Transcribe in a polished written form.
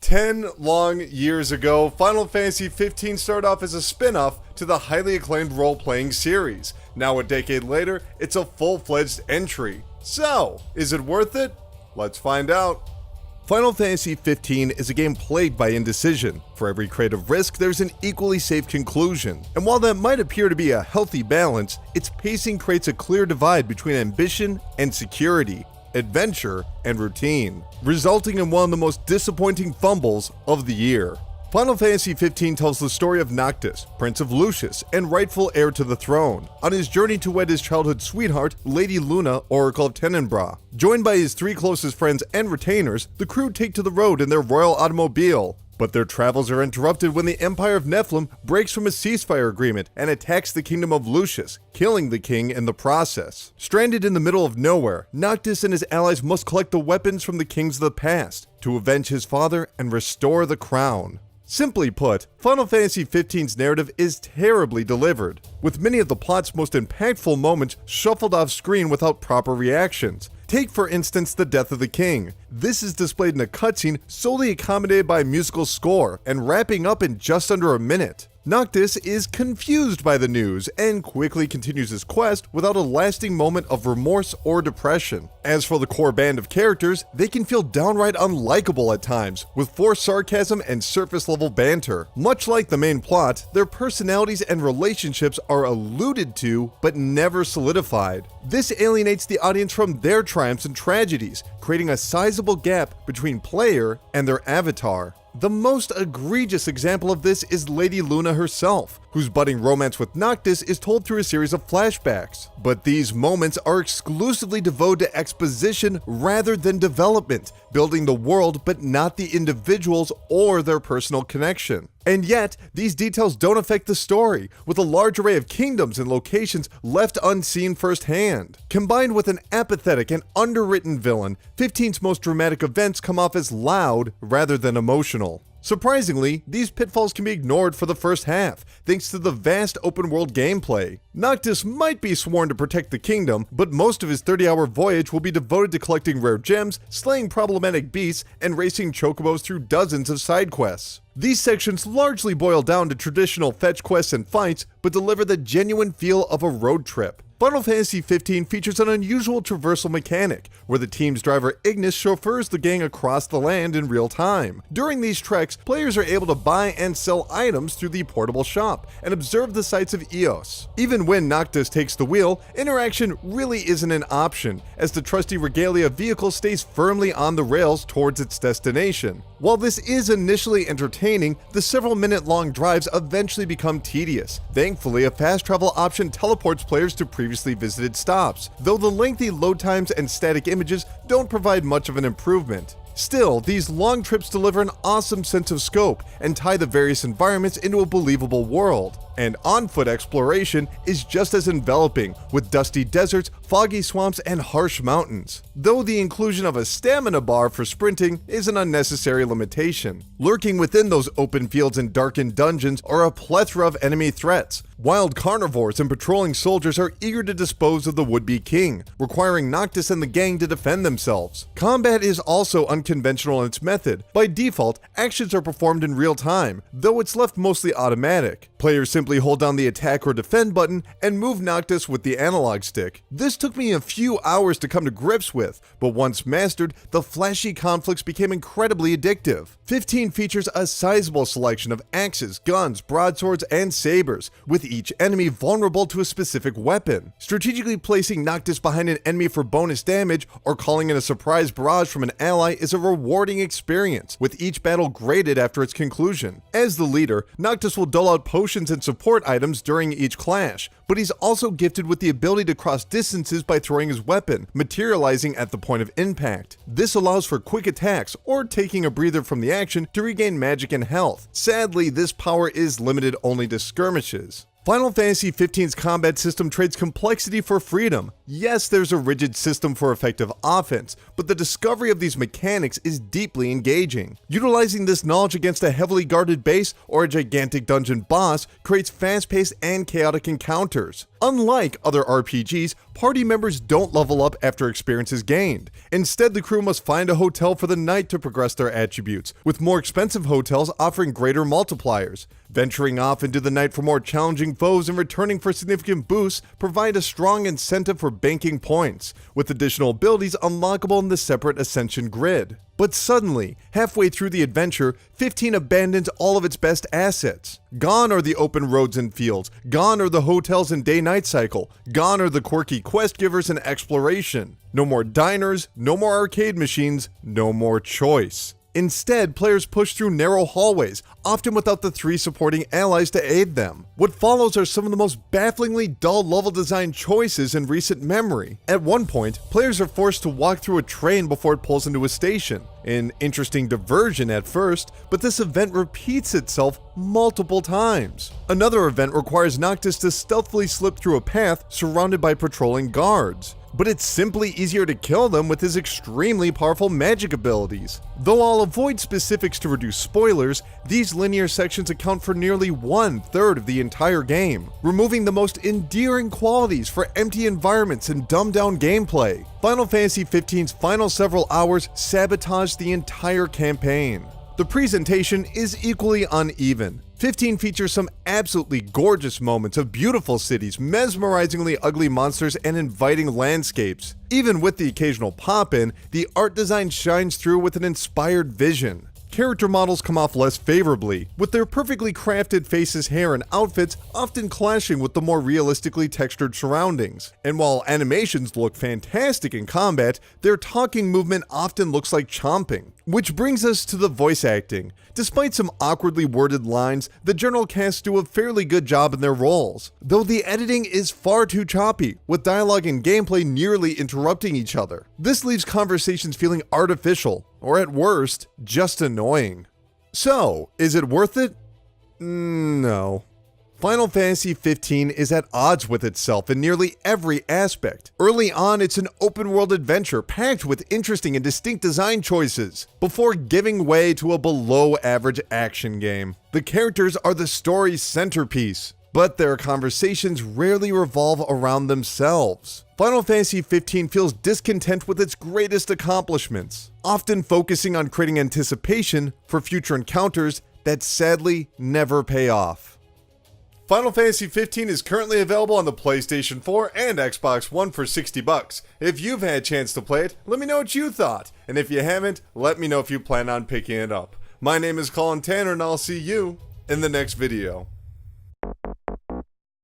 10 long years ago, Final Fantasy XV started off as a spin-off to the highly acclaimed role-playing series. Now a decade later, it's a full-fledged entry. So, is it worth it? Let's find out. Final Fantasy XV is a game plagued by indecision. For every creative risk, there's an equally safe conclusion. And while that might appear to be a healthy balance, its pacing creates a clear divide between ambition and security, adventure and routine, resulting in one of the most disappointing fumbles of the year. Final Fantasy XV tells the story of Noctis, Prince of Lucius, and rightful heir to the throne, on his journey to wed his childhood sweetheart, Lady Luna, Oracle of Tenenbra. Joined by his three closest friends and retainers, the crew take to the road in their royal automobile. But their travels are interrupted when the Empire of Nephilim breaks from a ceasefire agreement and attacks the kingdom of Lucius, killing the king in the process. Stranded in the middle of nowhere, Noctis and his allies must collect the weapons from the kings of the past to avenge his father and restore the crown. Simply put, Final Fantasy XV's narrative is terribly delivered, with many of the plot's most impactful moments shuffled off screen without proper reactions. Take, for instance, the death of the king. This is displayed in a cutscene solely accommodated by a musical score and wrapping up in just under a minute. Noctis is confused by the news and quickly continues his quest without a lasting moment of remorse or depression. As for the core band of characters, they can feel downright unlikable at times, with forced sarcasm and surface-level banter. Much like the main plot, their personalities and relationships are alluded to but never solidified. This alienates the audience from their triumphs and tragedies, creating a sizable gap between player and their avatar. The most egregious example of this is Lady Luna herself, whose budding romance with Noctis is told through a series of flashbacks. But these moments are exclusively devoted to exposition rather than development, building the world but not the individuals or their personal connection. And yet, these details don't affect the story, with a large array of kingdoms and locations left unseen firsthand. Combined with an apathetic and underwritten villain, 15's most dramatic events come off as loud rather than emotional. Surprisingly, these pitfalls can be ignored for the first half, thanks to the vast open-world gameplay. Noctis might be sworn to protect the kingdom, but most of his 30-hour voyage will be devoted to collecting rare gems, slaying problematic beasts, and racing chocobos through dozens of side quests. These sections largely boil down to traditional fetch quests and fights, but deliver the genuine feel of a road trip. Final Fantasy XV features an unusual traversal mechanic, where the team's driver Ignis chauffeurs the gang across the land in real time. During these treks, players are able to buy and sell items through the portable shop, and observe the sights of Eos. Even when Noctis takes the wheel, interaction really isn't an option, as the trusty Regalia vehicle stays firmly on the rails towards its destination. While this is initially entertaining, the several-minute-long drives eventually become tedious. Thankfully, a fast travel option teleports players to previously visited stops, though the lengthy load times and static images don't provide much of an improvement. Still, these long trips deliver an awesome sense of scope and tie the various environments into a believable world. And on-foot exploration is just as enveloping, with dusty deserts, foggy swamps, and harsh mountains, though the inclusion of a stamina bar for sprinting is an unnecessary limitation. Lurking within those open fields and darkened dungeons are a plethora of enemy threats. Wild carnivores and patrolling soldiers are eager to dispose of the would-be king, requiring Noctis and the gang to defend themselves. Combat is also unconventional in its method. By default, actions are performed in real time, though it's left mostly automatic. Players simply hold down the attack or defend button and move Noctis with the analog stick. This took me a few hours to come to grips with, but once mastered, the flashy conflicts became incredibly addictive. 15 features a sizable selection of axes, guns, broadswords, and sabers, with each enemy vulnerable to a specific weapon. Strategically placing Noctis behind an enemy for bonus damage or calling in a surprise barrage from an ally is a rewarding experience, with each battle graded after its conclusion. As the leader, Noctis will dole out potions and support items during each clash, but he's also gifted with the ability to cross distances by throwing his weapon, materializing at the point of impact. This allows for quick attacks or taking a breather from the action to regain magic and health. Sadly, this power is limited only to skirmishes. Final Fantasy XV's combat system trades complexity for freedom. Yes, there's a rigid system for effective offense, but the discovery of these mechanics is deeply engaging. Utilizing this knowledge against a heavily guarded base or a gigantic dungeon boss creates fast-paced and chaotic encounters. Unlike other RPGs, party members don't level up after experience is gained. Instead, the crew must find a hotel for the night to progress their attributes, with more expensive hotels offering greater multipliers. Venturing off into the night for more challenging foes and returning for significant boosts provide a strong incentive for banking points, with additional abilities unlockable in the separate Ascension grid. But suddenly, halfway through the adventure, 15 abandons all of its best assets. Gone are the open roads and fields, gone are the hotels and day-night cycle, gone are the quirky quest givers and exploration. No more diners, no more arcade machines, no more choice. Instead, players push through narrow hallways, often without the 3 supporting allies to aid them. What follows are some of the most bafflingly dull level design choices in recent memory. At one point, players are forced to walk through a train before it pulls into a station. An interesting diversion at first, but this event repeats itself multiple times. Another event requires Noctis to stealthily slip through a path surrounded by patrolling guards. But it's simply easier to kill them with his extremely powerful magic abilities. Though I'll avoid specifics to reduce spoilers, these linear sections account for nearly 1/3 of the entire game, removing the most endearing qualities for empty environments and dumbed-down gameplay. Final Fantasy XV's final several hours sabotage the entire campaign. The presentation is equally uneven. 15 features some absolutely gorgeous moments of beautiful cities, mesmerizingly ugly monsters, and inviting landscapes. Even with the occasional pop-in, the art design shines through with an inspired vision. Character models come off less favorably, with their perfectly crafted faces, hair, and outfits often clashing with the more realistically textured surroundings. And while animations look fantastic in combat, their talking movement often looks like chomping. Which brings us to the voice acting. Despite some awkwardly worded lines, the general cast do a fairly good job in their roles, though the editing is far too choppy, with dialogue and gameplay nearly interrupting each other. This leaves conversations feeling artificial, or at worst, just annoying. So, is it worth it? No. Final Fantasy XV is at odds with itself in nearly every aspect. Early on, it's an open-world adventure packed with interesting and distinct design choices, before giving way to a below-average action game. The characters are the story's centerpiece, but their conversations rarely revolve around themselves. Final Fantasy XV feels discontent with its greatest accomplishments, often focusing on creating anticipation for future encounters that sadly never pay off. Final Fantasy XV is currently available on the PlayStation 4 and Xbox One for $60. If you've had a chance to play it, let me know what you thought. And if you haven't, let me know if you plan on picking it up. My name is Colin Tanner, and I'll see you in the next video.